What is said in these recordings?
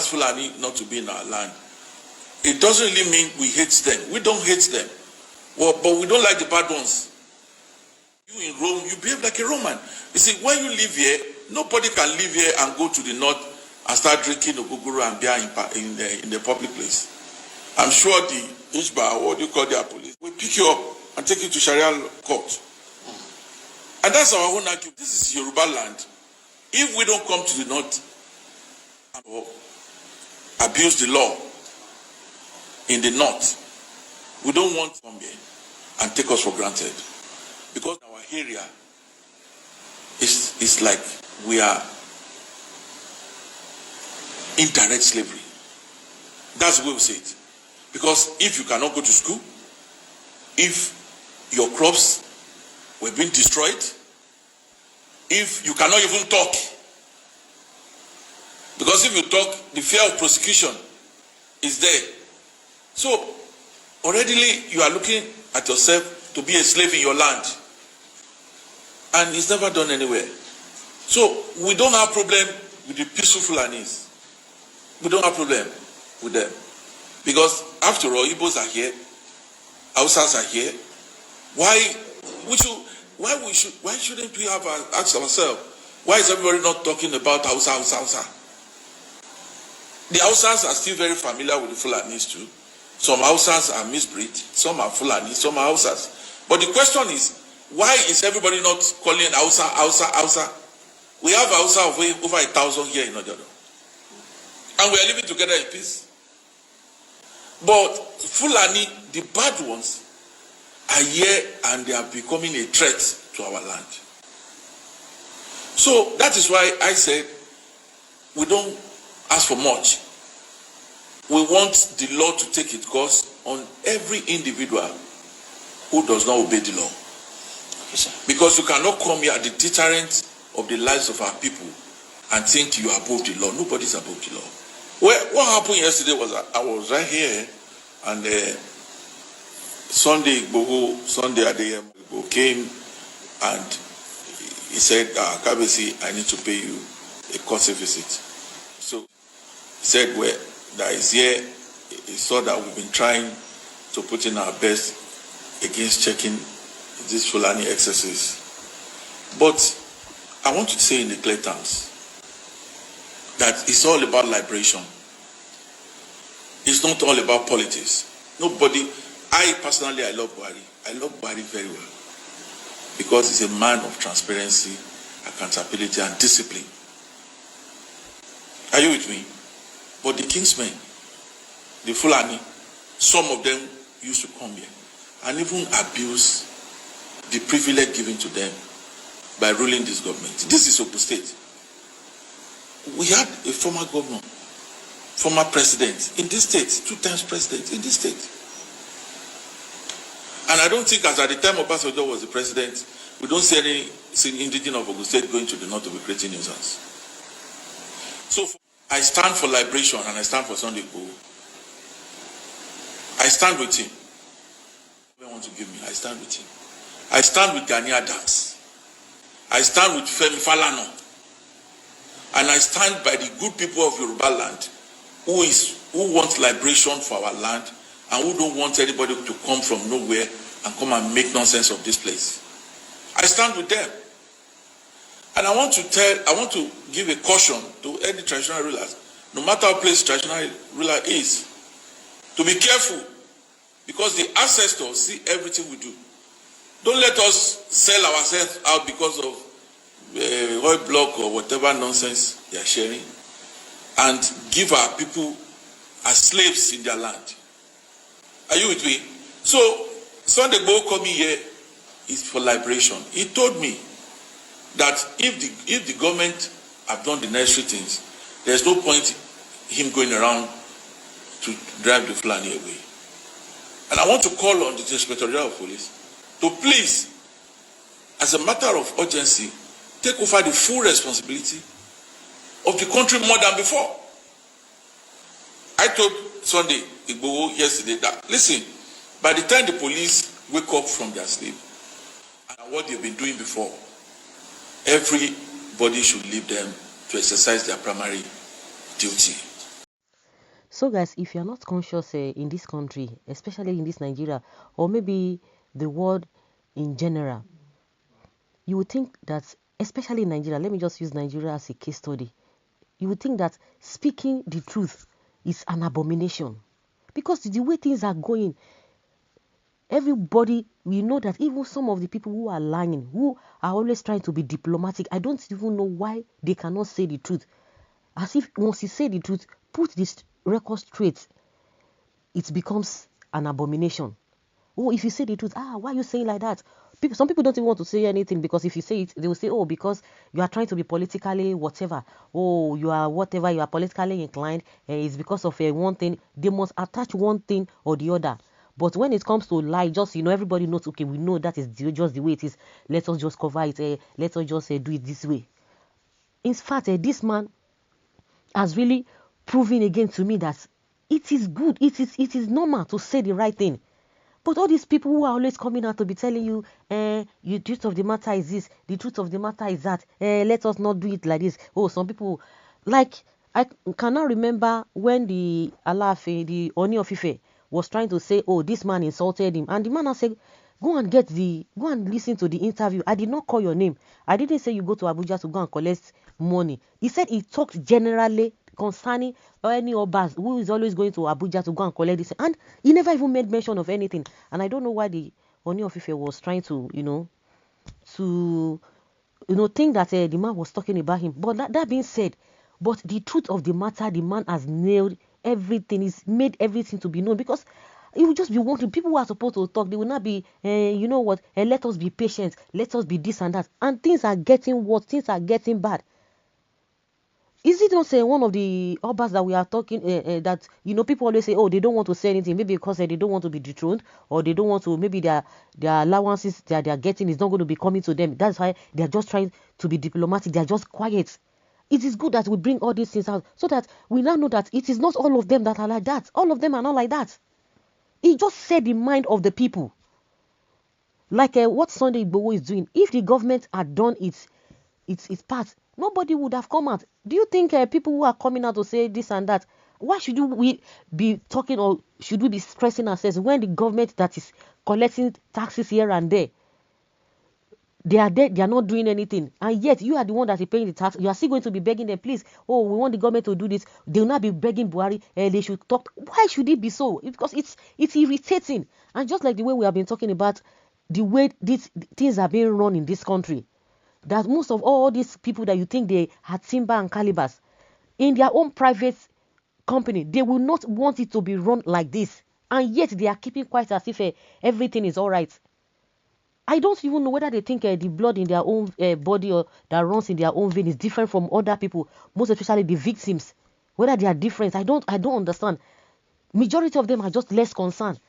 ask Fulani not to be in our land, it doesn't really mean we hate them. We don't hate them. Well, but we don't like the bad ones. You in Rome, you behave like a Roman. You see, when you live here, nobody can live here and go to the north and start drinking ogogoro and beer in the public place. I'm sure the HBA, what do you call their police, will pick you up and take you to Sharia court. And that's our own argument. This is Yoruba land. If we don't come to the north or abuse the law in the north, we don't want to come here and take us for granted. Because our area is like we are indirect slavery. That's the way we say it. Because if you cannot go to school, if your crops were being destroyed, if you cannot even talk, because if you talk, the fear of prosecution is there. So already you are looking at yourself to be a slave in your land, and it's never done anywhere. So we don't have problem with the peaceful Fulanis. We don't have problem with them, because after all, Igbos are here, Hausas are here. Why shouldn't we have asked ourselves, why is everybody not talking about Hausa? The Hausas are still very familiar with the Fulanis too. Some Hausas are misbreed, some are Fulani, some are Hausas. But the question is, why is everybody not calling Hausa? We have Hausa of over 1,000 here in Ojodo. And we are living together in peace. But Fulani, the bad ones, are here and they are becoming a threat to our land. So that is why I said we don't ask for much. We want the law to take its course on every individual who does not obey the law. Yes, because you cannot come here at the deterrent of the lives of our people and think you are above the law. Nobody is above the law. Well, what happened yesterday was I was right here, and Sunday Adeyemo came and he said, Kabesi, I need to pay you a courtesy visit. So he said, well, that is here. He saw that we've been trying to put in our best against checking these Fulani excesses. But I want to say in the clear terms that it's all about liberation. It's not all about politics. Nobody, I personally, I love Buhari. I love Buhari very well, because he's a man of transparency, accountability, and discipline. Are you with me? But the Kingsmen, the Fulani, some of them used to come here and even abuse the privilege given to them by ruling this government. This is Ogun State. We had a former governor, former president in this state, 2 times president in this state. And I don't think, as at the time Obasanjo was the president, we don't see any indigene of Ogun State going to the north to be creating nuisance. So I stand for liberation and I stand for Sunday Igboho. I stand with him. Whoever wants to give me, I stand with him. I stand with Gani Adams. I stand with Femi Falana. And I stand by the good people of Yoruba land who want liberation for our land and who don't want anybody to come from nowhere and come and make nonsense of this place. I stand with them. And I want to give a caution to any traditional rulers, no matter how place traditional ruler is, to be careful, because the ancestors see everything we do. Don't let us sell ourselves out because of oil block or whatever nonsense they are sharing, and give our people as slaves in their land. Are you with me? So Sunday Igboho coming here is for liberation. He told me that if the government have done the necessary things, there's no point him going around to drive the Fulani away. And I want to call on the Inspector General of Police to please, as a matter of urgency, take over the full responsibility of the country more than before. I told Sunday Igboho yesterday that, listen, by the time the police wake up from their sleep and what they've been doing before, everybody should leave them to exercise their primary duty. So guys, if you're not conscious in this country, especially in this Nigeria, or maybe the world in general, you would think that, especially in Nigeria, let me just use Nigeria as a case study, you would think that speaking the truth is an abomination. Because the way things are going, everybody, we know that even some of the people who are lying, who are always trying to be diplomatic, I don't even know why they cannot say the truth. As if once you say the truth, put this record straight, it becomes an abomination. Oh, if you say the truth, why are you saying like that? Some people don't even want to say anything, because if you say it, they will say, oh, because you are trying to be politically whatever. Oh, you are whatever, you are politically inclined. It's because of one thing. They must attach one thing or the other. But when it comes to lie, just, everybody knows, okay, we know that is just the way it is. Let us just cover it. Let us just do it this way. In fact, this man has really proven again to me that it is good, it is normal to say the right thing. But all these people who are always coming out to be telling you, the truth of the matter is this, the truth of the matter is that, let us not do it like this. Oh, some people, like, I cannot remember when the Alaafin, the Oni of Ife, was trying to say, oh, this man insulted him. And the man has said, go and listen to the interview. I did not call your name. I didn't say you go to Abuja to go and collect money. He said he talked generally concerning any Obas who is always going to Abuja to go and collect this. And he never even made mention of anything. And I don't know why the Oni of Ife was trying to, think that the man was talking about him. But that being said, but the truth of the matter, the man has nailed everything. He's made everything to be known, because it will just be wanting. People who are supposed to talk, they will not be, let us be patient, let us be this and that. And things are getting worse, things are getting bad. Is it not one of the Obas that we are talking, that, people always say, oh, they don't want to say anything, maybe because they don't want to be dethroned, or they don't want to, maybe their allowances that they are getting is not going to be coming to them. That's why they are just trying to be diplomatic. They are just quiet. It is good that we bring all these things out, so that we now know that it is not all of them that are like that. All of them are not like that. He just said the mind of the people. Like what Sunday Igboho is doing. If the government had done its part, nobody would have come out. Do you think people who are coming out to say this and that, why should we be talking, or should we be stressing ourselves when the government that is collecting taxes here and there, they are there, they are not doing anything, and yet you are the one that is paying the tax? You are still going to be begging them, please, oh, we want the government to do this. They will not be begging Buhari, they should talk. Why should it be so? Because it's irritating. And just like the way we have been talking about the way these things are being run in this country, that most of all these people that you think they had timber and calibers in their own private company, they will not want it to be run like this, and yet they are keeping quiet as if everything is all right. I don't even know whether they think the blood in their own body, or that runs in their own vein, is different from other people, most especially the victims. Whether they are different, I don't understand. Majority of them are just less concerned.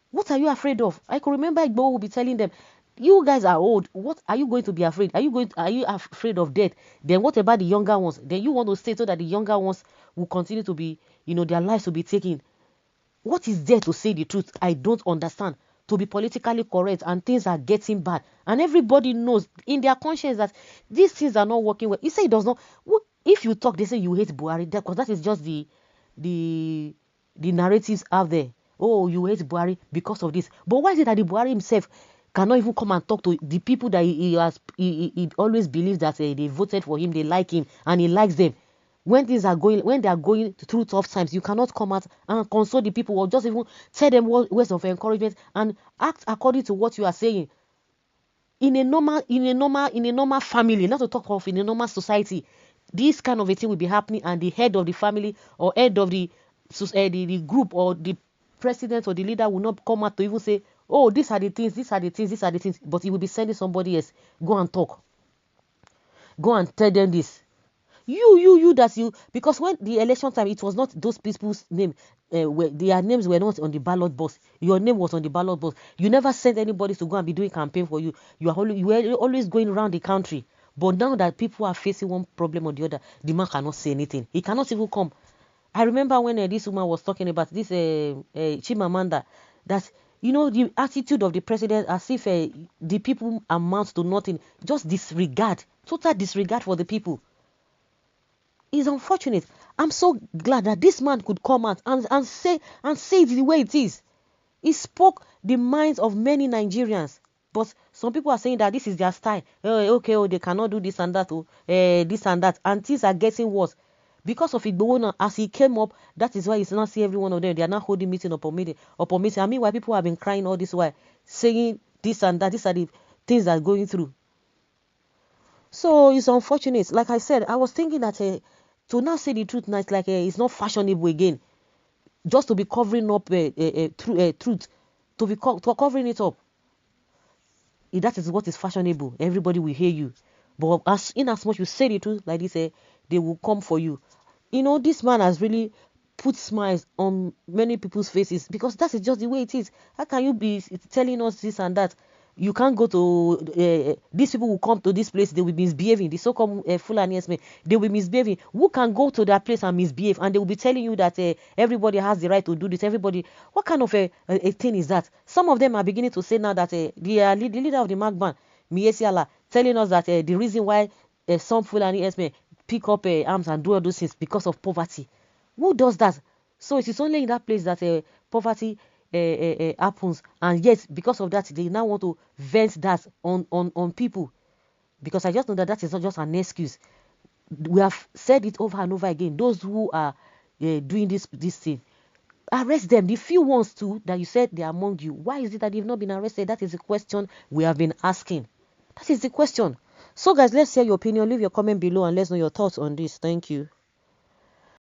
What are you afraid of? I can remember Igbo will be telling them, you guys are old. What are you going to be afraid? Are you afraid of death? Then what about the younger ones? Then you want to stay so that the younger ones will continue to be, their lives will be taken. What is there to say the truth? I don't understand. To be politically correct, and things are getting bad, and everybody knows in their conscience that these things are not working well. You say it does not. If you talk, they say you hate Buhari, because that is just the narratives out there. Oh, you hate Buhari because of this. But why is it that the Buhari himself cannot even come and talk to the people that he always believes that they voted for him, they like him, and he likes them? When they are going through tough times, you cannot come out and console the people, or just even tell them words of encouragement and act according to what you are saying. In a normal family, not to talk of in a normal society, this kind of a thing will be happening, and the head of the family, or head of the group, or the president or the leader will not come out to even say, oh, these are the things, but he will be sending somebody else, go and talk, go and tell them this. Because when the election time, it was not those people's name, their names were not on the ballot box. Your name was on the ballot box. You never sent anybody to go and be doing campaign for you. You were always going around the country. But now that people are facing one problem or the other, the man cannot say anything. He cannot even come. I remember when this woman was talking about this Chimamanda, that the attitude of the president, as if the people amount to nothing, just disregard, total disregard for the people. It's unfortunate. I'm so glad that this man could come out and say it the way it is. He spoke the minds of many Nigerians. But some people are saying that this is their style. Okay, they cannot do this and that, this and that. And things are getting worse. Because of Igboho, as he came up, that is why you not see every one of them. They are not holding meeting upon meeting. I mean, why people have been crying all this while, saying this and that. These are the things that are going through. So it's unfortunate. Like I said, I was thinking that to now say the truth now, it's like it's not fashionable again. Just to be covering up truth, to be covering it up. If that is what is fashionable, everybody will hear you. But as much you say the truth like this, they will come for you. You know, this man has really put smiles on many people's faces, because that is just the way it is. How can you be telling us this and that? You can't go to these people will come to this place, they will be misbehaving. The so-called Fulani herdsmen, they will be misbehaving. Who can go to that place and misbehave? And they will be telling you that everybody has the right to do this. Everybody, what kind of a thing is that? Some of them are beginning to say now that the leader of the Magban, Miesiala, telling us that the reason why some Fulani herdsmen pick up arms and do all those things because of poverty. Who does that? So it is only in that place that poverty happens, and yet because of that they now want to vent that on people, because I just know that that is not just an excuse. We have said it over and over again. Those who are doing this thing, arrest them. The few ones too that you said they are among you, why is it that they've not been arrested? That is the question we have been asking. That is the question. So guys, let's hear your opinion. Leave your comment below and let's know your thoughts on this. Thank you.